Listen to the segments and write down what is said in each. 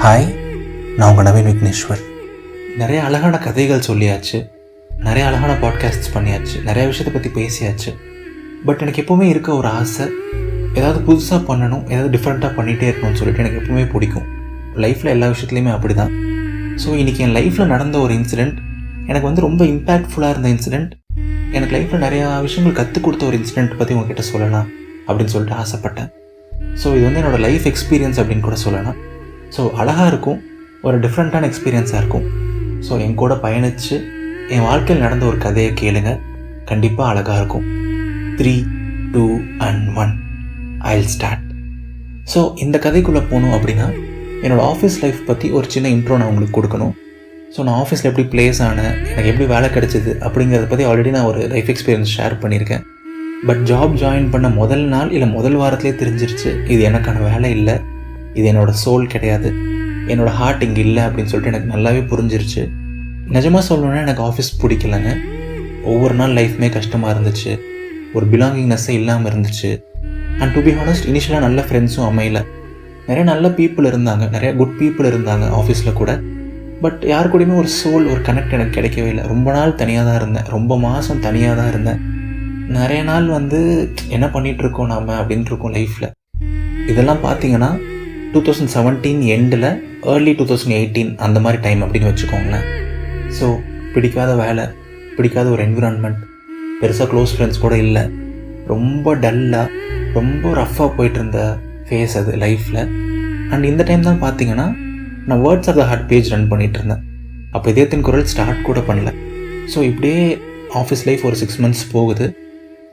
Hi, நான் உங்கள் நவீன் விக்னேஸ்வர். நிறைய அழகான கதைகள் சொல்லியாச்சு, நிறைய அழகான பாட்காஸ்ட்ஸ் பண்ணியாச்சு, நிறைய விஷயத்தை பற்றி பேசியாச்சு. பட் எனக்கு எப்போவுமே இருக்க ஒரு ஆசை, ஏதாவது புதுசாக பண்ணணும், ஏதாவது டிஃப்ரெண்ட்டாக பண்ணிகிட்டே இருக்கணும்னு சொல்லிட்டு எனக்கு எப்பவுமே பிடிக்கும். லைஃப்பில் எல்லா விஷயத்துலையுமே அப்படி தான். ஸோ இன்றைக்கி என் லைஃப்பில் நடந்த ஒரு இன்சிடெண்ட் எனக்கு ரொம்ப இம்பேக்ட்ஃபுல்லாக இருந்த இன்சிடெண்ட், எனக்கு லைஃப்பில் நிறையா விஷயங்கள் கற்றுக் கொடுத்த ஒரு இன்சிடெண்ட் பற்றி உங்ககிட்ட சொல்லலாம் அப்படின்னு சொல்லிட்டு ஆசைப்பட்டேன். ஸோ இது என்னோடய லைஃப் எக்ஸ்பீரியன்ஸ் அப்படின்னு கூட சொல்லலாம். ஸோ அழகாக இருக்கும், ஒரு டிஃப்ரெண்ட்டான எக்ஸ்பீரியன்ஸாக இருக்கும். ஸோ என் கூட பயணித்து என் வாழ்க்கையில் நடந்த ஒரு கதையை கேளுங்க, கண்டிப்பாக அழகாக இருக்கும். 3, 2 and 1 I'll start. ஸோ இந்த கதைக்குள்ளே போகணும் அப்படின்னா என்னோடய ஆஃபீஸ் லைஃப் பற்றி ஒரு சின்ன இன்ட்ரோ நான் உங்களுக்கு கொடுக்கணும். ஸோ நான் ஆஃபீஸில் எப்படி ப்ளேஸ் ஆனேன், எனக்கு எப்படி வேலை கிடச்சிது அப்படிங்கிறத பற்றி ஆல்ரெடி நான் ஒரு லைஃப் எக்ஸ்பீரியன்ஸ் ஷேர் பண்ணியிருக்கேன். பட் ஜாப் ஜாயின் பண்ண முதல் நாள் இல்லை முதல் வாரத்திலே தெரிஞ்சிருச்சு, இது எனக்கான வேலை இல்லை, இது என்னோடய சோல் கிடையாது, என்னோடய ஹார்ட் இங்கே இல்லை அப்படின்னு சொல்லிட்டு எனக்கு நல்லாவே புரிஞ்சிருச்சு. நிஜமாக சொல்லணுன்னா எனக்கு ஆஃபீஸ் பிடிக்கலங்க. ஒவ்வொரு நாள் லைஃப்மே கஷ்டமாக இருந்துச்சு, ஒரு பிலாங்கிங்னஸ்ஸே இல்லாமல் இருந்துச்சு. அண்ட் டு பி ஹானஸ்ட், இனிஷியலாக நல்ல ஃப்ரெண்ட்ஸும் அமையல. நிறைய நல்ல பீப்புள் இருந்தாங்க, நிறைய குட் பீப்புள் இருந்தாங்க ஆஃபீஸில் கூட. பட் யாரு கூடயுமே ஒரு சோல், ஒரு கனெக்ட் எனக்கு கிடைக்கவே இல்லை. ரொம்ப நாள் தனியாக தான் இருந்தேன், ரொம்ப மாதம் தனியாக தான் இருந்தேன். நிறைய நாள் என்ன பண்ணிகிட்ருக்கோம் நாம் அப்படின்ட்டு இருக்கோம் லைஃப்பில். இதெல்லாம் பார்த்தீங்கன்னா 2017 எண்டில், ஏர்லி 2018 அந்த மாதிரி டைம் அப்படின்னு வச்சுக்கோங்களேன். ஸோ பிடிக்காத வேலை, பிடிக்காத ஒரு என்விரான்மெண்ட், பெருசாக க்ளோஸ் ஃப்ரெண்ட்ஸ் கூட இல்லை, ரொம்ப டல்லாக, ரொம்ப ரஃப்பாக போயிட்டு இருந்த ஃபேஸ் அது லைஃப்பில். அண்ட் இந்த டைம் தான் பார்த்தீங்கன்னா நான் words of the heart page run பண்ணிகிட்டு இருந்தேன். அப்போ இதயத்தின் குரல் ஸ்டார்ட் கூட பண்ணல. ஸோ இப்படியே ஆஃபீஸ் லைஃப் ஒரு 6 months போகுது.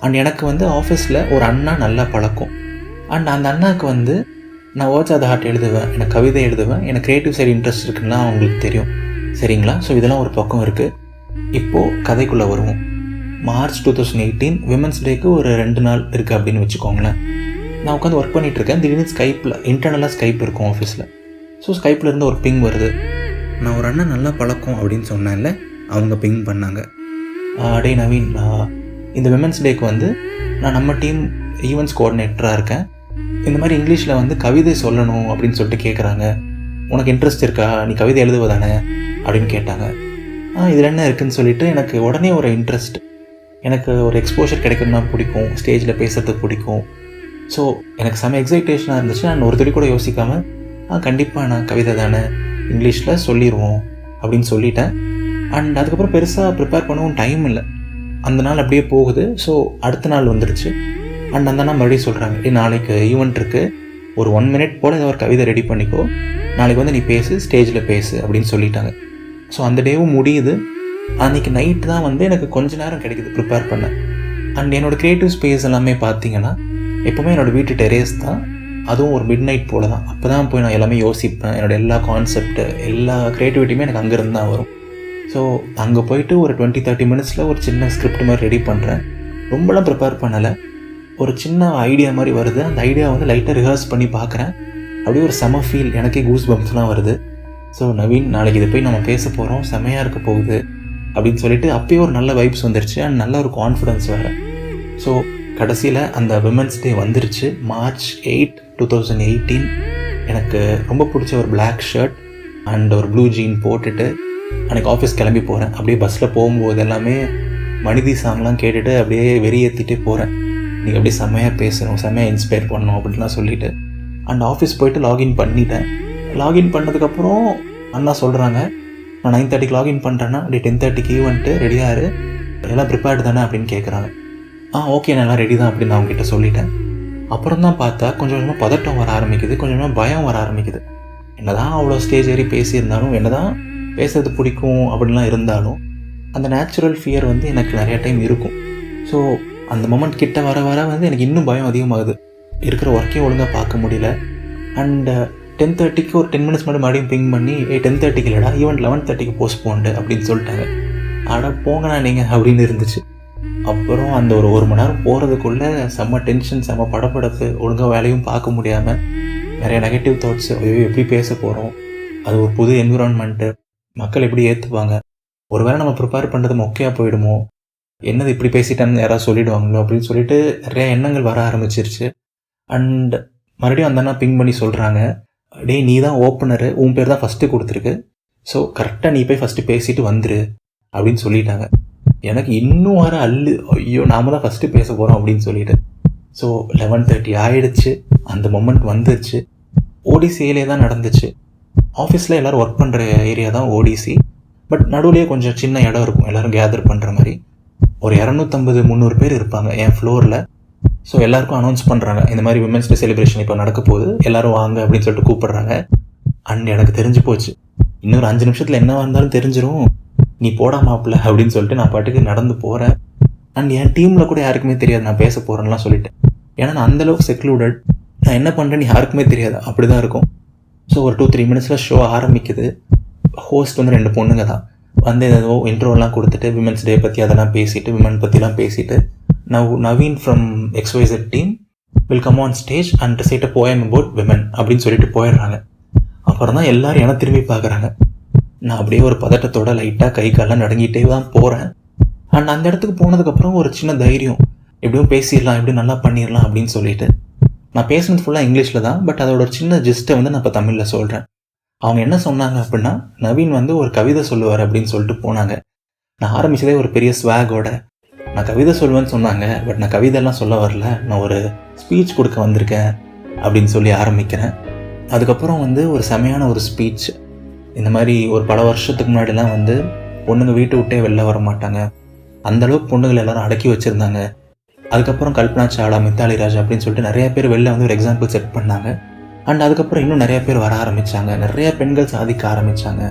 அண்ட் எனக்கு ஆஃபீஸில் ஒரு அண்ணா நல்லா பழக்கம். அண்ட் அந்த அண்ணாவுக்கு நான் வேர்ட்ஸ் ஆஃப் த ஹார்ட் எழுதுவேன், எனக்கு கவிதை எழுதுவேன், எனக்கு க்ரியேட்டிவ் சைடு இன்ட்ரெஸ்ட் இருக்குன்னா அவங்களுக்கு தெரியும், சரிங்களா? ஸோ இதெல்லாம் ஒரு பக்கம் இருக்குது. இப்போது கதைக்குள்ளே வருவோம். மார்ச் 2018 விமன்ஸ் டேக்கு ஒரு 2 நாள் இருக்குது அப்படின்னு வச்சுக்கோங்களேன். நான் உட்காந்து ஒர்க் பண்ணிகிட்ருக்கேன். திடீர்னு ஸ்கைப்பில், இன்டர்னலாக ஸ்கைப் இருக்கும் ஆஃபீஸில். ஸோ ஸ்கைப்பில் இருந்து ஒரு பிங் வருது. நான் ஒரு அண்ணன் நல்லா பழக்கம் அப்படின்னு சொன்னேன்ல, அவங்க பிங் பண்ணாங்க. டே நவீன், இந்த விமன்ஸ் டேக்கு நான் நம்ம டீம் ஈவெண்ட்ஸ் கோஆர்டினேட்டராக இருக்கேன். இந்த மாதிரி இங்கிலீஷில் கவிதை சொல்லணும் அப்படின்னு சொல்லிட்டு கேட்குறாங்க. உனக்கு இன்ட்ரெஸ்ட் இருக்கா, நீ கவிதை எழுதுவதானே அப்படின்னு கேட்டாங்க. இதில் என்ன இருக்குதுன்னு சொல்லிட்டு எனக்கு உடனே ஒரு இன்ட்ரெஸ்ட், எனக்கு ஒரு எக்ஸ்போஷர் கிடைக்கணும்னா பிடிக்கும், ஸ்டேஜில் பேசுறது பிடிக்கும். ஸோ எனக்கு செம எக்ஸைட்டேஷனாக இருந்துச்சு. நான் ஒரு துளி கூட யோசிக்காமல் கண்டிப்பாக நான் கவிதை தானே, இங்கிலீஷில் சொல்லிடுவோம் அப்படின்னு சொல்லிட்டேன். அண்ட் அதுக்கப்புறம் பெருசாக ப்ரிப்பேர் பண்ணவும் டைம் இல்லை. அந்த நாள் அப்படியே போகுது. ஸோ அடுத்த நாள் வந்துடுச்சு. அண்ட் அந்த நாள் மறுபடியும் சொல்கிறாங்க, நாளைக்கு ஈவெண்ட் இருக்குது, ஒரு 1 minute போல் ஏதோ ஒரு கவிதை ரெடி பண்ணிக்கோ, நாளைக்கு நீ பேசு, ஸ்டேஜில் பேசு அப்படின்னு சொல்லிட்டாங்க. ஸோ அந்த டேவும் முடியுது. அன்றைக்கி நைட்டு தான் எனக்கு கொஞ்ச நேரம் கிடைக்குது ப்ரிப்பேர் பண்ண. அண்ட் என்னோடய க்ரியேட்டிவ் ஸ்பேஸ் எல்லாமே பார்த்தீங்கன்னா எப்போவுமே என்னோடய வீட்டு டெரேஸ் தான். அதுவும் ஒரு மிட் நைட் போல் தான். அப்போ தான் போய் நான் எல்லாமே யோசிப்பேன். என்னோடய எல்லா கான்செப்ட், எல்லா க்ரியேட்டிவிட்டியுமே எனக்கு அங்கேருந்து தான் வரும். ஸோ அங்கே போயிட்டு ஒரு 20-30 minutesல ஒரு சின்ன ஸ்கிரிப்ட் மாதிரி ரெடி பண்ணுறேன். ரொம்பலாம் ப்ரிப்பேர் பண்ணலை, ஒரு சின்ன ஐடியா மாதிரி வருது. அந்த ஐடியா லைட்டாக ரிஹர்ஸ் பண்ணி பார்க்குறேன். அப்படியே ஒரு செம ஃபீல், எனக்கே கூஸ் பம்ப்ஸ்லாம் வருது. ஸோ நவீன், நாளைக்கு இதை போய் நம்ம பேச போகிறோம், செமையாக இருக்க போகுது அப்படின்னு சொல்லிட்டு அப்போயே ஒரு நல்ல வைப்ஸ் வந்துருச்சு. அண்ட் நல்ல ஒரு கான்ஃபிடென்ஸ் வேறு. ஸோ கடைசியில் அந்த விமன்ஸ் டே வந்துருச்சு. March 8, 2018. எனக்கு ரொம்ப பிடிச்ச ஒரு பிளாக் ஷர்ட் அண்ட் ஒரு ப்ளூ ஜீன் போட்டுட்டு அன்றைக்கி ஆஃபீஸ் கிளம்பி போகிறேன். அப்படியே பஸ்ஸில் போகும்போது எல்லாமே மனிதி சாங்லாம் கேட்டுட்டு அப்படியே வெறியேற்றிட்டே போகிறேன். நீங்கள் அப்படியே செம்மையாக பேசணும், செம்மையாக இன்ஸ்பயர் பண்ணணும் அப்படின்லாம் சொல்லிவிட்டு. அண்ட் ஆஃபீஸ் போய்ட்டு லாகின் பண்ணிட்டேன். லாகின் பண்ணதுக்கப்புறம் அண்ணா சொல்கிறாங்க, நான் 9:30 லாகின் பண்ணுறேன்னா அப்படியே 10:30 ஈவெண்ட்டு ரெடியாரு, எல்லாம் ப்ரிப்பேர்டு தானே அப்படின்னு கேட்குறாங்க. ஓகே, நான் எல்லாம் ரெடி தான் அப்படின்னு நான் அவங்ககிட்ட சொல்லிட்டேன். அப்புறம் தான் பார்த்தா கொஞ்சம் கொஞ்சமாக பதட்டம் வர ஆரம்பிக்குது, கொஞ்சம் கொஞ்சமாக பயம் வர ஆரம்பிக்குது. என்ன தான் அவ்வளோ ஸ்டேஜ் ஏறி பேசியிருந்தாலும், என்ன தான் பேசுறது பிடிக்கும் அப்படின்லாம் இருந்தாலும் அந்த நேச்சுரல் ஃபியர் எனக்கு நிறைய டைம் இருக்கும். ஸோ அந்த மொமெண்ட் கிட்ட வர வர எனக்கு இன்னும் பயம் அதிகமாகுது. இருக்கிற ஒர்க்கையும் ஒழுங்காக பார்க்க முடியல. அண்ட் 10:30க்கு ஒரு 10 minutes மறுபடியும் பிங் பண்ணி 10:30க்கு இல்லைடா, ஈவெண்ட் 11:30க்கு போஸ்ட்போன்டு அப்படின்னு சொல்லிட்டாங்க. போங்கண்ணா நீங்கள் அப்படின்னு இருந்துச்சு. அப்புறம் அந்த ஒரு மணி நேரம் போகிறதுக்குள்ளே செம்ம டென்ஷன், செம்ம படப்படப்பு, ஒழுங்காக வேலையும் பார்க்க முடியாமல் நிறைய நெகட்டிவ் தாட்ஸ். எப்படி பேச போகிறோம், அது ஒரு புது என்விரான்மெண்ட்டு, மக்கள் எப்படி ஏற்றுப்பாங்க, ஒருவேளை நம்ம ப்ரிப்பேர் பண்ணுறது மொக்கையாக போயிடுமோ, என்னது இப்படி பேசிட்டான்னு யாராவது சொல்லிவிடுவாங்களோ அப்படின்னு சொல்லிட்டு நிறைய எண்ணங்கள் வர ஆரம்பிச்சிருச்சு. அண்ட் மறுபடியும் அந்த அண்ணா பிங் பண்ணி சொல்கிறாங்க, டே நீ தான் ஓப்பனரு, உன் பேர் தான் ஃபஸ்ட்டு கொடுத்துருக்கு, ஸோ கரெக்டாக நீ போய் ஃபஸ்ட்டு பேசிட்டு வந்துரு அப்படின்னு சொல்லிட்டாங்க. எனக்கு இன்னும் வர ஐயோ நாம தான் ஃபஸ்ட்டு பேச போகிறோம் அப்படின்னு சொல்லிட்டு. ஸோ 11:30 ஆகிடுச்சு. அந்த மொமெண்ட் வந்துச்சு. ஓடிசியிலே தான் நடந்துச்சு. ஆஃபீஸில் எல்லோரும் ஒர்க் பண்ணுற ஏரியா தான் ஓடிசி. பட் நடுவுலேயே கொஞ்சம் சின்ன இடம் இருக்கும் எல்லோரும் கேதர் பண்ணுற மாதிரி. ஒரு 250-300 பேர் இருப்பாங்க என் ஃப்ளோரில். ஸோ எல்லாருக்கும் அனௌன்ஸ் பண்ணுறாங்க, இந்த மாதிரி விமென்ஸ் டே செலிப்ரேஷன் இப்போ நடக்க போகுது, எல்லோரும் வாங்க அப்படின்னு சொல்லிட்டு கூப்பிடுறாங்க. அண்ட் எனக்கு தெரிஞ்சு போச்சு, இன்னொரு 5 நிமிஷத்தில் என்னவா இருந்தாலும் தெரிஞ்சிடும், நீ போடா மாப்பிள்ள அப்படின்னு சொல்லிட்டு நான் பாட்டுக்கு நடந்து போகிறேன். அண்ட் என் டீமில் கூட யாருக்குமே தெரியாது நான் பேச போகிறேன்லாம் சொல்லிட்டேன். ஏன்னா நான் அந்தளவுக்கு செக்லூடட், நான் என்ன பண்ணுறேன்னு யாருக்குமே தெரியாது, அப்படி தான் இருக்கும். ஸோ ஒரு 2-3 மினிட்ஸில் ஷோ ஆரம்பிக்குது. ஹோஸ்ட் வந்து 2 பொண்ணுங்க தான் வந்து ஏதோ இன்ட்ரோலாம் கொடுத்துட்டு விமென்ஸ் டே பற்றி அதெல்லாம் பேசிட்டு விமன் பற்றிலாம் பேசிட்டு, Naveen from XYZ team will come on stage and recite a poem about women அப்படின்னு சொல்லிட்டு போயிடுறாங்க. அப்புறம் தான் எல்லோரும் என்ன திரும்பி பார்க்குறாங்க. நான் அப்படியே ஒரு பதட்டத்தோட லைட்டாக கை காலெலாம் நடுங்கிட்டே தான் போகிறேன். அண்ட் அந்த இடத்துக்கு போனதுக்கப்புறம் ஒரு சின்ன தைரியம், எப்படியும் பேசிடலாம், எப்படியும் நல்லா பண்ணிடலாம் அப்படின்னு சொல்லிட்டு. நான் பேசுனது ஃபுல்லாக இங்கிலீஷில் தான், பட் அதோட ஒரு சின்ன ஜிஸ்ட்டை வந்து நான் இப்போ தமிழில் சொல்கிறேன். அவங்க என்ன சொன்னாங்க அப்படின்னா, நவீன் வந்து ஒரு கவிதை சொல்லுவார் அப்படின்னு சொல்லிட்டு போனாங்க. நான் ஆரம்பித்ததே ஒரு பெரிய ஸ்வாகோட, நான் கவிதை சொல்லுவேன்னு சொன்னாங்க, பட் நான் கவிதைலாம் சொல்ல வரல, நான் ஒரு ஸ்பீச் கொடுக்க வந்திருக்கேன் அப்படின்னு சொல்லி ஆரம்பிக்கிறேன். அதுக்கப்புறம் வந்து ஒரு செமையான ஒரு ஸ்பீச். இந்த மாதிரி ஒரு பல வருஷத்துக்கு முன்னாடிலாம் வந்து பொண்ணுங்க வீட்டை விட்டே வெளில வர மாட்டாங்க, அந்தளவுக்கு பொண்ணுகள் எல்லாரும் அடக்கி வச்சுருந்தாங்க. அதுக்கப்புறம் கல்பனா சாவ்லா, மித்தாலி ராஜ் அப்படின்னு சொல்லிட்டு நிறைய பேர் வெளில வந்து ஒரு எக்ஸாம்பிள் செட் பண்ணாங்க. அண்ட் அதுக்கப்புறம் இன்னும் நிறைய பேர் வர ஆரம்பித்தாங்க, நிறைய பெண்கள் சாதிக்க ஆரம்பித்தாங்க.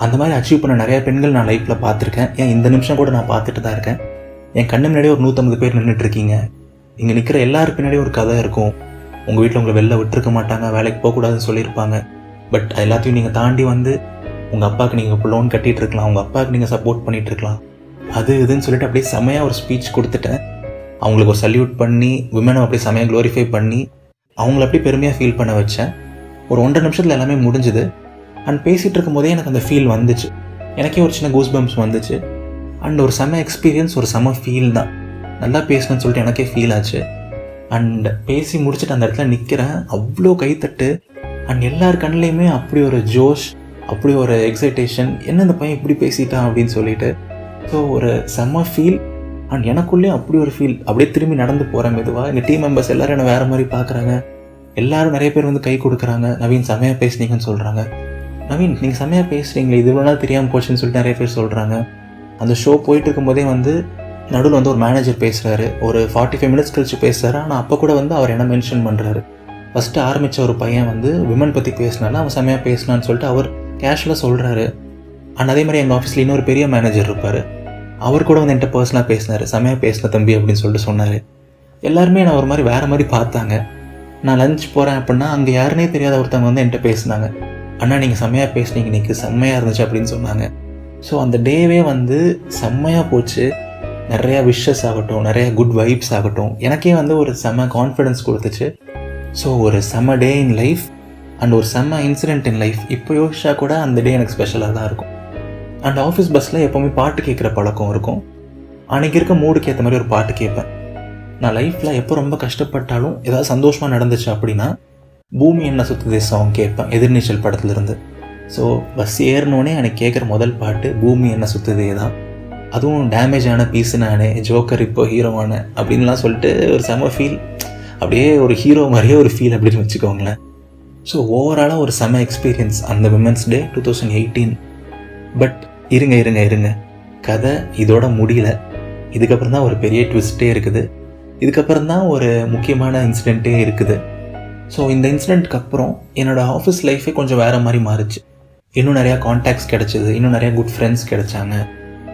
அந்த மாதிரி அச்சீவ் பண்ண நிறைய பெண்கள் நான் லைஃப்பில் பார்த்துருக்கேன். ஏன் இந்த நிமிஷம் கூட நான் பார்த்துட்டு தான் இருக்கேன். என் கண்ணு முன்னாடியே ஒரு 150 பேர் நின்றுட்டுருக்கீங்க. இங்கே நிற்கிற எல்லாருக்கு பின்னாடியே ஒரு கதை இருக்கும். உங்கள் வீட்டில் உங்களை வெளில விட்டுருக்க மாட்டாங்க, வேலைக்கு போகக்கூடாதுன்னு சொல்லியிருப்பாங்க. பட் எல்லாத்தையும் நீங்கள் தாண்டி வந்து உங்கள் அப்பாவுக்கு நீங்கள் இப்போ லோன் கட்டிகிட்டு இருக்கலாம், உங்கள் அப்பாவுக்கு நீங்கள் சப்போர்ட் பண்ணிகிட்டு இருக்கலாம், அது இதுன்னு சொல்லிட்டு அப்படியே செமையாக ஒரு ஸ்பீச் கொடுத்துட்டேன். அவங்களுக்கு ஒரு சல்யூட் பண்ணி விமனை அப்படியே செமையாக க்ளோரிஃபை பண்ணி அவங்கள அப்படியே பெருமையாக ஃபீல் பண்ண வச்சேன். ஒரு 1.5 நிமிஷத்தில் எல்லாமே முடிஞ்சுது. அண்ட் பேசிகிட்டு இருக்கும் போதே எனக்கு அந்த ஃபீல் வந்துச்சு. எனக்கே ஒரு சின்ன கூஸ் பம்ப்ஸ் வந்துச்சு. அண்ட் ஒரு செம எக்ஸ்பீரியன்ஸ், ஒரு செம ஃபீல் தான். நல்லா பேசணும்னு சொல்லிட்டு எனக்கே ஃபீல் ஆச்சு. அண்ட் பேசி முடிச்சுட்டு அந்த இடத்துல நிற்கிறேன், அவ்வளோ கைத்தட்டு. அண்ட் எல்லார் கண்ணிலையுமே அப்படி ஒரு ஜோஷ், அப்படி ஒரு எக்ஸைட்டேஷன், என்ன இந்த பையன் இப்படி பேசிட்டான் அப்படின்னு சொல்லிட்டு. ஸோ ஒரு செம்ம ஃபீல். அண்ட் எனக்குள்ளேயும் அப்படி ஒரு ஃபீல். அப்படியே திரும்பி நடந்து போகிறேன் மெதுவாக. எங்கள் டீம் மெம்பர்ஸ் எல்லோரும் என்னை வேறு மாதிரி பார்க்குறாங்க. எல்லோரும் நிறைய பேர் வந்து கை கொடுக்குறாங்க. நவீன் செமையாக பேசுனீங்கன்னு சொல்கிறாங்க. நவீன் நீங்கள் செமையாக பேசுகிறீங்களே, இது இவ்வளோ நாள் தெரியாமல் போச்சுன்னு சொல்லிட்டு நிறைய பேர் சொல்கிறாங்க. அந்த ஷோ போயிட்டு இருக்கும்போதே வந்து நடுவில் வந்து ஒரு மேனேஜர் பேசுகிறாரு, ஒரு 45 மினிட்ஸ் கழிச்சு பேசுகிறாரு. ஆனால் அப்போ கூட வந்து அவர் என்ன மென்ஷன் பண்ணுறாரு, ஃபஸ்ட்டு ஆரம்பித்த ஒரு பையன் வந்து விமன் பற்றி பேசினால அவன் செமையாக பேசினான்னு சொல்லிட்டு அவர் கேஷுவலாக சொல்கிறாரு. அண்ட் அதே மாதிரி எங்கள் ஆஃபீஸில் இன்னொரு பெரிய மேனேஜர் இருப்பார், அவர் கூட வந்து என்கிட்ட பர்சனலாக பேசினார், செமையாக பேசின தம்பி அப்படின்னு சொல்லிட்டு சொன்னார். எல்லாருமே நான் ஒரு மாதிரி வேறு மாதிரி பார்த்தாங்க. நான் லஞ்ச் போகிறேன் அப்படின்னா அங்கே யாருனே தெரியாத ஒருத்தவங்க வந்து என்கிட்ட பேசினாங்க, அண்ணா நீங்கள் செம்மையாக பேசுனீங்க, இன்றைக்கி செம்மையாக இருந்துச்சு அப்படின்னு சொன்னாங்க. ஸோ அந்த டேவே வந்து செம்மையாக போச்சு. நிறையா விஷஸ் ஆகட்டும், நிறையா குட் வைப்ஸ் ஆகட்டும், எனக்கே வந்து ஒரு செம்ம கான்ஃபிடென்ஸ் கொடுத்துச்சு. ஸோ ஒரு செம்ம டே இன் லைஃப் அண்ட் ஒரு செம்ம இன்சிடென்ட் இன் லைஃப். இப்போ யோசிச்சா கூட அந்த டே எனக்கு ஸ்பெஷலாக தான் இருக்கும். அண்ட் ஆஃபீஸ் பஸ்ஸில் எப்போவுமே பாட்டு கேட்குற பழக்கம் இருக்கும். அன்றைக்கி இருக்க மூடுக்கு ஏற்ற மாதிரி ஒரு பாட்டு கேட்பேன். நான் லைஃப்பில் எப்போ ரொம்ப கஷ்டப்பட்டாலும் ஏதாவது சந்தோஷமாக நடந்துச்சு அப்படின்னா பூமி என்ன சுத்துதே சாங் கேட்பேன், எதிர்நீச்சல் படத்துலேருந்து. ஸோ பஸ் ஏறினோடனே எனக்கு கேட்குற முதல் பாட்டு பூமி என்ன சுத்துதே தான். அதுவும் டேமேஜ் ஆன பீஸு நானே, ஜோக்கர் இப்போ ஹீரோவான அப்படின்லாம் சொல்லிட்டு ஒரு செம ஃபீல், அப்படியே ஒரு ஹீரோ மாதிரியே ஒரு ஃபீல் அப்படின்னு வச்சுக்கோங்களேன். ஸோ ஓவராலாக ஒரு செம எக்ஸ்பீரியன்ஸ் அந்த விமென்ஸ் டே 2018. பட் இருங்க கதை இதோட முடியல. இதுக்கப்புறம் தான் ஒரு பெரிய ட்விஸ்ட்டே இருக்குது. இதுக்கப்புறம் தான் ஒரு முக்கியமான இன்சிடெண்ட்டே இருக்குது. ஸோ இந்த இன்சிடெண்ட்டுக்கு அப்புறம் என்னோடய ஆஃபீஸ் லைஃபே கொஞ்சம் வேறு மாதிரி மாறிச்சு. இன்னும் நிறையா கான்டாக்ட்ஸ் கிடச்சிது, இன்னும் நிறையா குட் ஃப்ரெண்ட்ஸ் கிடச்சாங்க.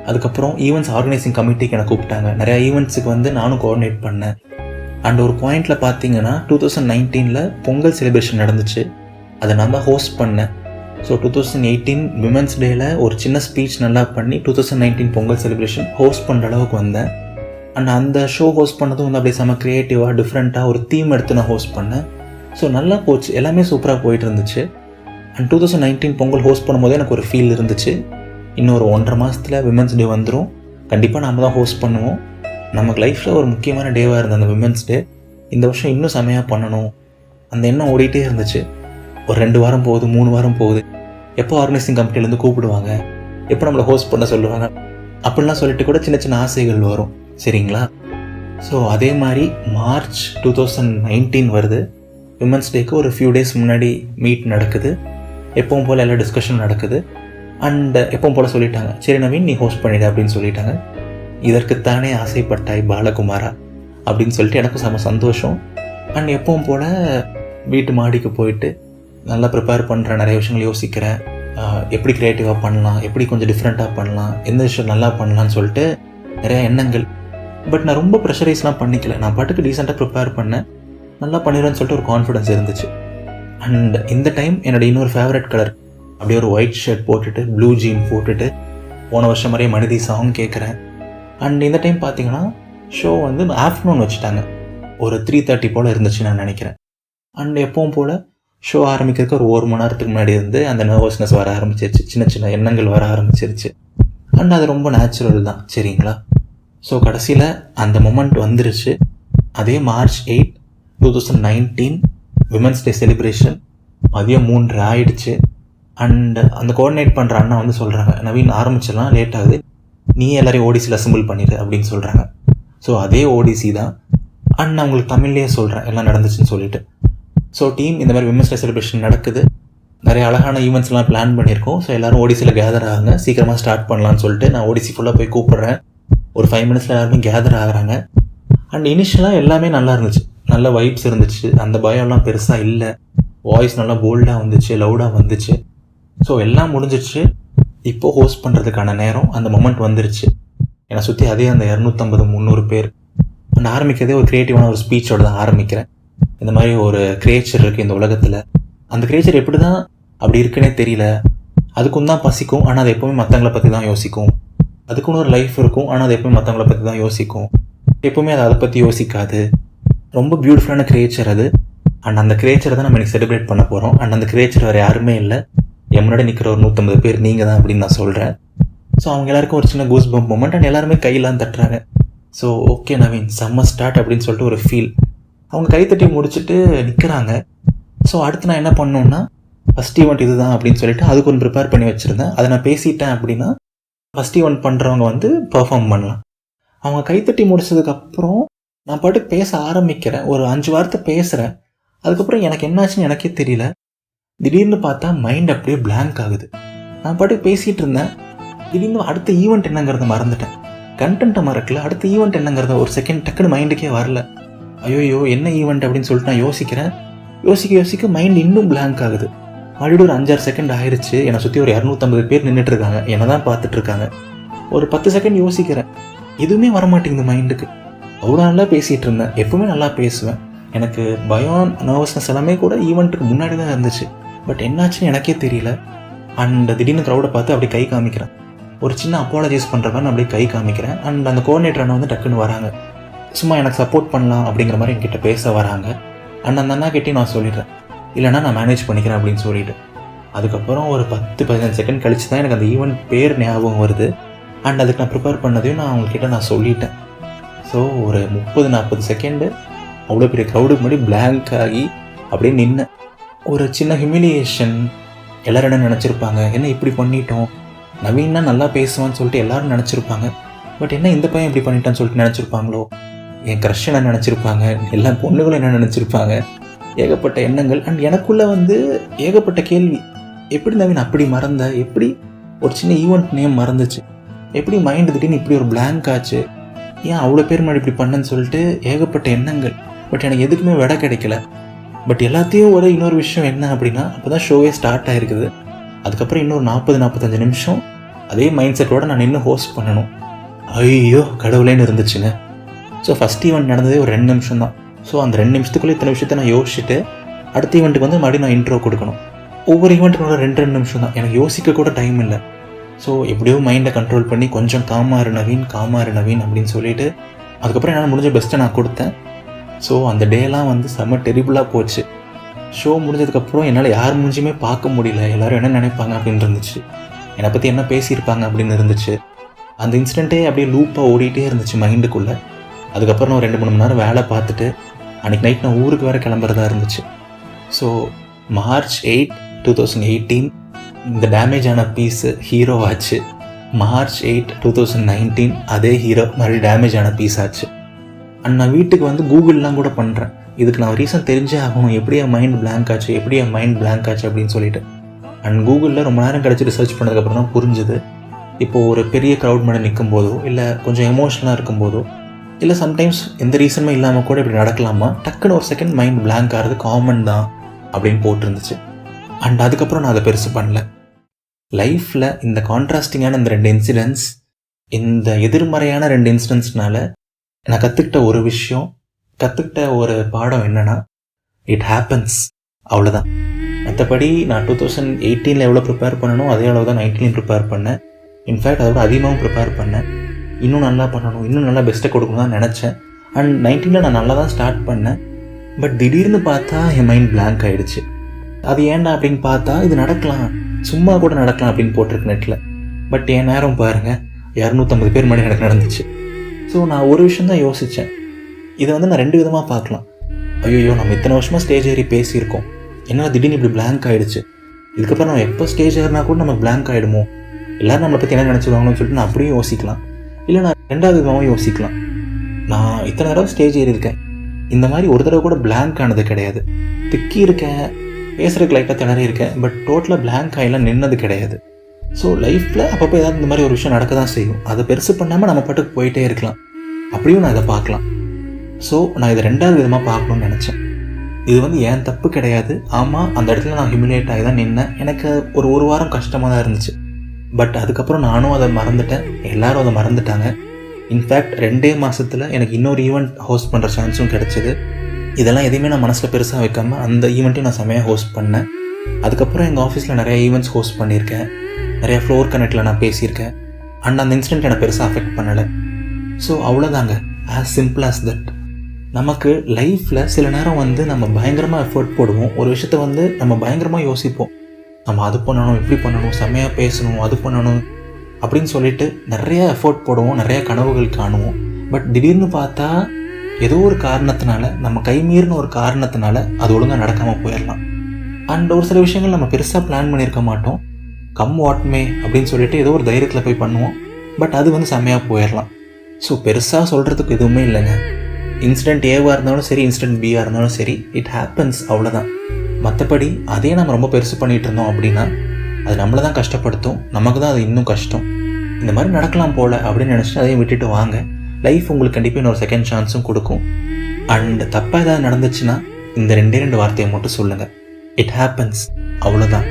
அதுக்கப்புறம் ஈவெண்ட்ஸ் ஆர்கனைசிங் கமிட்டிக்கு என்னை கூப்பிட்டாங்க. நிறையா ஈவெண்ட்ஸுக்கு வந்து நானும் கோஆர்டினேட் பண்ணேன். அண்ட் ஒரு பாயிண்டில் பார்த்தீங்கன்னா 2019 பொங்கல் செலிப்ரேஷன் நடந்துச்சு, அதை நான் தான் ஹோஸ்ட் பண்ணேன். ஸோ 2018 விமென்ஸ் டேயில் ஒரு சின்ன ஸ்பீச் நல்லா பண்ணி 2019 பொங்கல் செலிப்ரேஷன் ஹோஸ்ட் பண்ணுற அளவுக்கு வந்தேன். அண்ட் அந்த ஷோ ஹோஸ்ட் பண்ணதும் வந்து அப்படியே செம்ம க்ரியேட்டிவாக டிஃப்ரெண்ட்டாக ஒரு தீம் எடுத்து நான் ஹோஸ்ட் பண்ணேன். ஸோ நல்லா போச்சு, எல்லாமே சூப்பராக போயிட்டு இருந்துச்சு. அண்ட் 2019 பொங்கல் ஹோஸ்ட் பண்ணும்போதே எனக்கு ஒரு ஃபீல் இருந்துச்சு, இன்னொரு 1.5 மாதத்தில் விமென்ஸ் டே வந்துடும், கண்டிப்பாக நம்ம தான் ஹோஸ்ட் பண்ணுவோம். நமக்கு லைஃப்பில் ஒரு முக்கியமான டேவாக இருந்த அந்த விமென்ஸ் டே இந்த வருஷம் இன்னும் செமையாக பண்ணணும், அந்த எண்ணம் ஓடிட்டே இருந்துச்சு. ஒரு 2 வாரம் போகுது, 3 வாரம் போகுது, எப்போ ஆர்கனைசிங் கமிட்டிலேருந்து கூப்பிடுவாங்க, எப்போ நம்மளை ஹோஸ்ட் பண்ண சொல்லுவாங்க அப்படிலாம் சொல்லிட்டு கூட சின்ன சின்ன ஆசைகள் வரும். சரிங்களா? ஸோ அதே மாதிரி மார்ச் 2019 வருது. விமன்ஸ் டேக்கு ஒரு ஃபியூ டேஸ் முன்னாடி மீட் நடக்குது. எப்பவும் போல் எல்லா டிஸ்கஷன் நடக்குது. அண்ட் எப்பவும் போல் சொல்லிட்டாங்க, சரி நவீன் நீ ஹோஸ்ட் பண்ணிடு அப்படின்னு சொல்லிட்டாங்க. இதற்குத்தானே ஆசைப்பட்டாய் பாலகுமாரா அப்படின்னு சொல்லிட்டு எனக்கு செம சந்தோஷம். அண்ட் எப்பவும் போல் வீட்டு மாடிக்கு போயிட்டு நல்லா ப்ரிப்பேர் பண்ணுறேன், நிறைய விஷயங்கள் யோசிக்கிறேன், எப்படி க்ரியேட்டிவாக பண்ணலாம், எப்படி கொஞ்சம் டிஃப்ரெண்ட்டாக பண்ணலாம், எந்த விஷயம் நல்லா பண்ணலான்னு சொல்லிட்டு நிறையா எண்ணங்கள். பட் நான் ரொம்ப ப்ரெஷரைஸ்லாம் பண்ணிக்கல. நான் பாட்டுக்கு டீசெண்டாக ப்ரிப்பேர் பண்ணேன், நல்லா பண்ணிடுவேன்னு சொல்லிட்டு ஒரு கான்ஃபிடன்ஸ் இருந்துச்சு. அண்ட் இந்த டைம் என்னோடய இன்னொரு ஃபேவரட் கலர், அப்படியே ஒரு ஒயிட் ஷர்ட் போட்டுட்டு ப்ளூ ஜீன் போட்டுட்டு போன வருஷம் மாதிரியே மனிதி சாங் கேட்குறேன். அண்ட் இந்த டைம் பார்த்தீங்கன்னா ஷோ வந்து ஆஃப்டர்நூன் வச்சுட்டாங்க. ஒரு 3:30 போல் இருந்துச்சு நான் நினைக்கிறேன். அண்ட் எப்பவும் போல் ஷோ ஆரம்பிக்கிறதுக்கு ஒரு 1 மணி நேரத்துக்கு முன்னாடி இருந்து அந்த நர்வஸ்னஸ் வர ஆரம்பிச்சிருச்சு, சின்ன சின்ன எண்ணங்கள் வர ஆரம்பிச்சிருச்சு. அண்ட் அது ரொம்ப நேச்சுரல் தான். சரிங்களா? ஸோ கடைசியில் அந்த மொமெண்ட் வந்துருச்சு. அதே March 8, 2019 விமன்ஸ் டே செலிப்ரேஷன். மதியம் 3 ஆயிடுச்சு. அண்ட் அந்த கோஆர்டினேட் பண்ணுற அண்ணா வந்து சொல்கிறாங்க, நவீன் ஆரம்பிச்சிடலாம், லேட் ஆகுது, நீ எல்லாரையும் ஓடிசியில் அசம்பிள் பண்ணிடு அப்படின்னு சொல்கிறாங்க. ஸோ அதே ஓடிசி தான். அண்ட் நான் உங்களுக்கு தமிழ்லேயே சொல்கிறேன் எல்லாம் நடந்துச்சுன்னு சொல்லிட்டு. ஸோ டீம் இந்த மாதிரி விமன்ஸ் டே செலிப்ரேஷன் நடக்குது, நிறைய அழகான ஈவெண்ட்ஸ்லாம் பிளான் பண்ணியிருக்கோம். ஸோ எல்லோரும் ஓடிசியில் கேதர் ஆகுங்க, சீக்கிரமாக ஸ்டார்ட் பண்ணலான்னு சொல்லிட்டு நான் ஓடிசி ஃபுல்லாக போய் கூப்பிட்றேன். ஒரு 5 மினிட்ஸில் எல்லாருமே கேதர் ஆகுறாங்க. அண்ட் இனிஷியலாக எல்லாமே நல்லா இருந்துச்சு, நல்ல வைப்ஸ் இருந்துச்சு, அந்த பயம்லாம் பெருசாக இல்லை, வாய்ஸ் நல்லா போல்டாக வந்துச்சு, லவுடாக வந்துச்சு. ஸோ எல்லாம் முடிஞ்சிடுச்சு. இப்போது ஹோஸ்ட் பண்ணுறதுக்கான நேரம், அந்த மொமெண்ட் வந்துருச்சு. என்னை சுற்றி அதே அந்த 250-300 பேர். அண்ட் ஆரம்பிக்கிறதே ஒரு க்ரியேட்டிவான ஒரு ஸ்பீச்சோடு தான் ஆரம்பிக்கிறேன். இந்த மாதிரி ஒரு கிரியேச்சர் இருக்குது இந்த உலகத்தில், அந்த கிரியேச்சர் எப்படி தான் அப்படி இருக்குன்னே தெரியல, அதுக்கும் தான் பசிக்கும், ஆனால் அது எப்போவுமே மற்றவங்களை பற்றி தான் யோசிக்கும். அதுக்குன்னு ஒரு லைஃப் இருக்கும், ஆனால் அது எப்போவுமே மற்றவங்கள பற்றி தான் யோசிக்கும். எப்போவுமே அதை பற்றி யோசிக்காது. ரொம்ப பியூட்டிஃபுல்லான கிரியேச்சர் அது. அண்ட் அந்த கிரியேச்சரை தான் நம்ம இன்றைக்கி செலிப்ரேட் பண்ண போகிறோம். அண்ட் அந்த கிரியேச்சர் வேறு யாருமே இல்லை, என் முன்னாடி நிற்கிற ஒரு 150 பேர் நீங்கள் தான் அப்படின்னு நான் சொல்கிறேன். ஸோ அவங்க எல்லாருக்கும் ஒரு சின்ன கூஸ் பம்ப் மொமெண்ட். அண்ட் எல்லாருமே கையெல்லாம் தட்டுறாங்க. ஸோ ஓகே நவீன் செம்ம ஸ்டார்ட் அப்படின்னு சொல்லிட்டு ஒரு ஃபீல். அவங்க கைத்தட்டி முடிச்சுட்டு நிற்கிறாங்க. ஸோ அடுத்து நான் என்ன பண்ணணுன்னா, ஃபஸ்ட் ஈவெண்ட் இது தான் அப்படின்னு சொல்லிட்டு அதுக்கு ஒன்று ப்ரிப்பேர் பண்ணி வச்சுருந்தேன். அதை நான் பேசிட்டேன் அப்படின்னா ஃபஸ்ட் ஈவெண்ட் பண்ணுறவங்க வந்து பெர்ஃபார்ம் பண்ணலாம். அவங்க கைத்தட்டி முடிச்சதுக்கப்புறம் நான் பாட்டுக்கு பேச ஆரம்பிக்கிறேன், ஒரு 5 வார்த்தை பேசுகிறேன். அதுக்கப்புறம் எனக்கு என்னாச்சுன்னு எனக்கே தெரியல. திடீர்னு பார்த்தா மைண்ட் அப்படியே பிளாங்க் ஆகுது. நான் பாட்டுக்கு பேசிகிட்டு இருந்தேன், திடீர்னு அடுத்த ஈவெண்ட் என்னங்கிறத மறந்துட்டேன். கண்டென்ட்டை மறக்கல, அடுத்த ஈவெண்ட் என்னங்கிறத ஒரு செகண்ட் டக்குன்னு மைண்டுக்கே வரல. ஐயோ என்ன ஈவெண்ட் அப்படின்னு சொல்லிட்டு நான் யோசிக்கிறேன். யோசிக்க மைண்ட் இன்னும் பிளாங்க் ஆகுது. மறுபடியும் ஒரு 5-6 செகண்ட் ஆயிடுச்சு. என்னை சுற்றி ஒரு 250 பேர் நின்றுட்டு இருக்காங்க, என்னை தான் பார்த்துட்டு இருக்காங்க. ஒரு 10 செகண்ட் யோசிக்கிறேன், எதுவுமே வரமாட்டேங்குது மைண்டுக்கு. அவ்வளோ நல்லா பேசிகிட்டு இருந்தேன், எப்பவுமே நல்லா பேசுவேன். எனக்கு பயம், நர்வஸ்னஸ் எல்லாமே கூட ஈவெண்ட்டுக்கு முன்னாடி தான் இருந்துச்சு. பட் என்னாச்சுன்னு எனக்கே தெரியல. அண்ட் திடீர்னு க்ரௌடை பார்த்து அப்படியே கை காமிக்கிறேன், ஒரு சின்ன அப்பாலஜைஸ் பண்ணுற மாதிரி அப்படியே கை காமிக்கிறேன். அண்ட் அந்த கோஆர்டினேட்டர் அண்ணா வந்து டக்குன்னு வராங்க, சும்மா எனக்கு சப்போர்ட் பண்ணலாம் அப்படிங்கிற மாதிரி என்கிட்ட பேச வராங்க. அண்ட் அந்த அண்ணா கிட்டே நான் சொல்லிடுறேன், இல்லைனா நான் மேனேஜ் பண்ணிக்கிறேன் அப்படின்னு சொல்லிட்டு. அதுக்கப்புறம் ஒரு 10-15 செகண்ட் கழிச்சு தான் எனக்கு அந்த ஈவெண்ட் பேர் ஞாபகம் வருது. அண்ட் அதுக்கு நான் ப்ரிப்பேர் பண்ணதையும் நான் அவங்கக்கிட்ட நான் சொல்லிட்டேன். ஸோ ஒரு 30-40 செகண்டு அவ்வளோ பெரிய க்ரௌடுக்கு முன்னாடி பிளாங்க் ஆகி அப்படியே நின்னேன். ஒரு சின்ன ஹியூமிலியேஷன். எல்லோரும் என்ன நினச்சிருப்பாங்க, என்ன இப்படி பண்ணிட்டோம், நவீன்னா நல்லா பேசுவான்னு சொல்லிட்டு எல்லோரும் நினச்சிருப்பாங்க. பட் என்ன இந்த பையன் இப்படி பண்ணிட்டான்னு சொல்லிட்டு நினச்சிருப்பாங்களோ, என் க்ரஷ் என்ன நினச்சிருப்பாங்க, எல்லா பொண்ணுகளும் என்ன நினச்சிருப்பாங்க, ஏகப்பட்ட எண்ணங்கள். அண்ட் எனக்குள்ளே வந்து ஏகப்பட்ட கேள்வி. எப்படி நவீன் அப்படி மறந்த, எப்படி ஒரு சின்ன ஈவெண்ட் நேம் மறந்துச்சு, எப்படி மைண்டு திடீர்னு இப்படி ஒரு பிளாங்க் ஆச்சு, ஏன் அவ்வளோ பேர் முன்னாடி இப்படி பண்ணேன்னு சொல்லிட்டு ஏகப்பட்ட எண்ணங்கள். பட் எனக்கு எதுக்குமே விட கிடைக்கல. பட் எல்லாத்தையும் ஒரு இன்னொரு விஷயம் என்ன அப்படின்னா, அப்போ தான் ஷோவே ஸ்டார்ட் ஆகிருக்குது. அதுக்கப்புறம் இன்னொரு 40-45 நிமிஷம் அதே மைண்ட் செட்டோடு நான் நின்று ஹோஸ்ட் பண்ணணும். ஐயோ கடவுளேன்னு இருந்துச்சுங்க. ஸோ ஃபஸ்ட் ஈவெண்ட் நடந்ததே ஒரு 2 நிமிஷம் தான். ஸோ அந்த 2 நிமிஷத்துக்குள்ளே இத்தனை விஷயத்தை நான் யோசிச்சுட்டு அடுத்த ஈவெண்ட்டுக்கு வந்து மறுபடியும் நான் இன்ட்ரோ கொடுக்கணும். ஒவ்வொரு ஈவெண்ட்டுக்கு 2 நிமிஷம் தான், எனக்கு யோசிக்க கூட டைம் இல்லை. ஸோ எப்படியோ மைண்டை கண்ட்ரோல் பண்ணி கொஞ்சம் காமாறு நவீன் அப்படின்னு சொல்லிட்டு அதுக்கப்புறம் என்னால் முடிஞ்ச பெஸ்ட்டை நான் கொடுத்தேன். ஸோ அந்த டேலாம் வந்து செம்ம டெரிபிளாக போச்சு. ஷோ முடிஞ்சதுக்கப்புறம் என்னால் யார் மூஞ்சியுமே பார்க்க முடியல, எல்லோரும் என்ன நினைப்பாங்க அப்படின்னு இருந்துச்சு, என்னை பற்றி என்ன பேசியிருப்பாங்க அப்படின்னு இருந்துச்சு. அந்த இன்சிடெண்ட்டே அப்படியே லூப்பாக ஓடிட்டே இருந்துச்சு மைண்டுக்குள்ளே. அதுக்கப்புறம் நான் 2-3 மணி நேரம் வேலை பார்த்துட்டு அன்றைக்கி நைட் நான் ஊருக்கு வேறு கிளம்புறதா இருந்துச்சு. ஸோ March 8, 2018 இந்த டேமேஜ் ஆன பீஸு ஹீரோ ஆச்சு. March 8, 2019 அதே ஹீரோ மறுபடியும் டேமேஜ் ஆன பீஸ் ஆச்சு. அண்ட் நான் வீட்டுக்கு வந்து கூகுள்லாம் கூட பண்ணுறேன். இதுக்கு நான் ரீசன் தெரிஞ்சே ஆகணும், எப்படி என் மைண்ட் பிளாங்க் ஆச்சு அப்படின்னு சொல்லிட்டு. அண்ட் கூகுளில் ரொம்ப நேரம் கிடச்சி ரிசர்ச் பண்ணதுக்கப்புறம் தான் புரிஞ்சுது. இப்போது ஒரு பெரிய க்ரௌட் மேலே நிற்கும் போதோ, இல்லை கொஞ்சம் எமோஷனலாக இருக்கும்போதோ, இல்லை சம்டைம்ஸ் எந்த ரீசனுமே இல்லாமல் கூட இப்படி நடக்கலாமா, டக்குன்னு ஒரு செகண்ட் மைண்ட் பிளாங்க் ஆகிறது காமன் தான் அப்படின்னு போட்டிருந்துச்சு. அண்ட் அதுக்கப்புறம் நான் அதை பெருசு பண்ணல. லைஃப்பில் இந்த கான்ட்ராஸ்டிங்கான இந்த 2 இன்சிடென்ட்ஸ், இந்த எதிர்மறையான 2 இன்சிடென்ட்ஸ்னால நான் கற்றுக்கிட்ட ஒரு பாடம் என்னென்னா, இட் ஹேப்பன்ஸ், அவ்வளோதான். மற்றபடி நான் 2018 எவ்வளோ ப்ரிப்பேர் பண்ணணும் அதே அளவு தான் 19 ப்ரிப்பேர் பண்ணேன். இன்ஃபேக்ட் அதோட அதிகமாகவும் ப்ரிப்பேர் பண்ணேன். இன்னும் நல்லா பண்ணணும், இன்னும் நல்லா பெஸ்ட்டை கொடுக்கணும் தான் நினச்சேன். அண்ட் 19 நான் நல்லா தான் ஸ்டார்ட் பண்ணேன். பட் திடீர்னு பார்த்தா என் மைண்ட் பிளாங்க் ஆகிடுச்சு. அது ஏன்டா அப்படின்னு பார்த்தா, இது நடக்கலாம், சும்மா கூட நடக்கலாம் அப்படின்னு போட்டிருக்கு நெட்டில். பட் என் நேரம் பாருங்கள், 250 பேர் முன்னாடி எனக்கு நடந்துச்சு. ஸோ நான் ஒரு விஷயம் தான் யோசித்தேன். இதை வந்து நான் 2 விதமாக பார்க்கலாம். ஐயோ, நம்ம இத்தனை வருஷமாக ஸ்டேஜ் ஏறி பேசியிருக்கோம், என்ன திடீர்னு இப்படி பிளாங்க் ஆகிடுச்சு, இதுக்கப்புறம் நம்ம எப்போ ஸ்டேஜ் ஏறினா கூட நம்ம பிளாங்க் ஆகிடுமோ, எல்லோரும் நம்மளை பற்றி என்ன நினச்சிடுவாங்கன்னு சொல்லிட்டு நான் அப்படியும் யோசிக்கலாம். இல்லை நான் 2வது விதமாகவும் யோசிக்கலாம். நான் இத்தனை தடவை ஸ்டேஜ் ஏறி இருக்கேன், இந்த மாதிரி ஒரு தடவை கூட பிளாங்க் ஆனது கிடையாது. திக்கி இருக்கேன், பேசுகிறதுக்கு லைட்டாக திணறி இருக்கேன், பட் டோட்டலாக பிளாங்க் ஆகிலாம் நின்னது கிடையாது. ஸோ லைஃப்பில் அப்பப்போ ஏதாவது இந்த மாதிரி ஒரு விஷயம் நடக்க தான் செய்யும். அதை பெருசு பண்ணாமல் நம்ம பாட்டுக்கு போயிட்டே இருக்கலாம். அப்படியும் நான் இதை பார்க்கலாம். ஸோ நான் இதை 2வது விதமாக பார்க்கணுன்னு நினச்சேன். இது வந்து ஏன் தப்பு கிடையாது. ஆமாம், அந்த இடத்துல நான் ஹியூமிலேட் ஆகி தான் நின்னேன். எனக்கு ஒரு வாரம் கஷ்டமாக தான் இருந்துச்சு. பட் அதுக்கப்புறம் நானும் அதை மறந்துட்டேன், எல்லோரும் அதை மறந்துட்டாங்க. இன்ஃபேக்ட் 2 மாதத்தில் எனக்கு இன்னொரு ஈவெண்ட் ஹோஸ்ட் பண்ணுற சான்ஸும் கிடச்சிது. இதெல்லாம் எதையுமே நான் மனசில் பெருசாக வைக்காமல் அந்த ஈவெண்ட்டையும் நான் செமையாக ஹோஸ்ட் பண்ணேன். அதுக்கப்புறம் எங்கள் ஆஃபீஸில் நிறைய ஈவெண்ட்ஸ் ஹோஸ்ட் பண்ணியிருக்கேன், நிறைய ஃப்ளோர் கனெக்டில் நான் பேசியிருக்கேன். அண்ட் அந்த இன்சிடென்ட் எனக்கு பெருசாக அஃபெக்ட் பண்ணலை. ஸோ அவ்வளோதாங்க, ஆஸ் சிம்பிள் ஆஸ் தட். நமக்கு லைஃப்பில் சில நேரம் வந்து நம்ம பயங்கரமாக எஃபர்ட் போடுவோம், ஒரு விஷயத்த வந்து நம்ம பயங்கரமாக யோசிப்போம். நம்ம அது பண்ணணும், இப்படி பண்ணணும், செம்மையாக பேசணும், அது பண்ணணும் அப்படின்னு சொல்லிட்டு நிறைய எஃபோர்ட் போடுவோம், நிறைய கனவுகள் காணுவோம். பட் திடீர்னு பார்த்தா ஏதோ ஒரு காரணத்தினால, நம்ம கைமீறின ஒரு காரணத்தினால அது ஒழுங்காக நடக்காமல் போயிடலாம். அண்ட் ஒரு சில விஷயங்கள் நம்ம பெருசாக பிளான் பண்ணியிருக்க மாட்டோம். கம் வாட் மே அப்படின்னு சொல்லிட்டு ஏதோ ஒரு தைரியத்தில் போய் பண்ணுவோம். பட் அது வந்து செம்மையாக போயிடலாம். ஸோ பெருசாக சொல்கிறதுக்கு எதுவுமே இல்லைங்க. இன்சிடென்ட் ஏவாக இருந்தாலும் சரி, இன்சிடென்ட் பியாக இருந்தாலும் சரி, இட் ஹேப்பன்ஸ், அவ்வளோதான். மற்றபடி அதே நம்ம ரொம்ப பெருசு பண்ணிகிட்டு இருந்தோம் அப்படின்னா அது நம்மளை தான் கஷ்டப்படுத்தும், நமக்கு தான் அது இன்னும் கஷ்டம். இந்த மாதிரி நடக்கலாம் போல் அப்படின்னு நினச்சிட்டு அதையும் விட்டுட்டு வாங்க. லைஃப் உங்களுக்கு கண்டிப்பாக இன்னொரு செகண்ட் சான்ஸும் கொடுக்கும். அண்ட் தப்பாக ஏதாவது நடந்துச்சுன்னா இந்த 2 வார்த்தையை மட்டும் சொல்லுங்கள், இட் ஹேப்பன்ஸ், அவ்வளோதான்.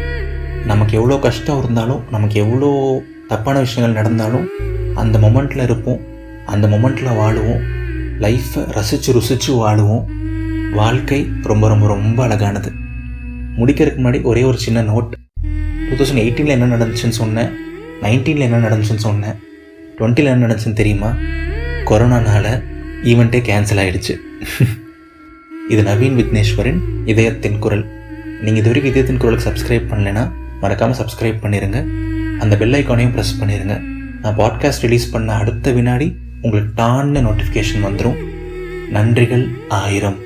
நமக்கு எவ்வளோ கஷ்டம் இருந்தாலும், நமக்கு எவ்வளோ தப்பான விஷயங்கள் நடந்தாலும் அந்த மொமெண்ட்டில் இருப்போம், அந்த மொமெண்ட்டில் வாழுவோம், லைஃப்பை ருசித்து வாழுவோம். வாழ்க்கை ரொம்ப ரொம்ப ரொம்ப அழகானது. முடிக்கிறதுக்கு முன்னாடி ஒரே ஒரு சின்ன நோட். 2018 என்ன நடந்துச்சுன்னு சொன்னேன், 19 என்ன நடந்துச்சுன்னு சொன்னேன், 20 என்ன நடந்துச்சுன்னு தெரியுமா? கொரோனானால ஈவெண்ட்டே கேன்சல் ஆகிடுச்சு. இது நவீன் விக்னேஸ்வரின் இதயத்தின் குரல். நீங்கள் இது வரைக்கும் இதயத்தின் குரலுக்கு சப்ஸ்கிரைப் பண்ணலைன்னா மறக்காமல் சப்ஸ்கிரைப் பண்ணிடுங்க. அந்த பெல் ஐக்கானையும் ப்ரெஸ் பண்ணிடுங்க. நான் பாட்காஸ்ட் ரிலீஸ் பண்ண அடுத்த வினாடி உங்களுக்கு டான்னு நோட்டிஃபிகேஷன் வந்துடும். நன்றிகள் 1000.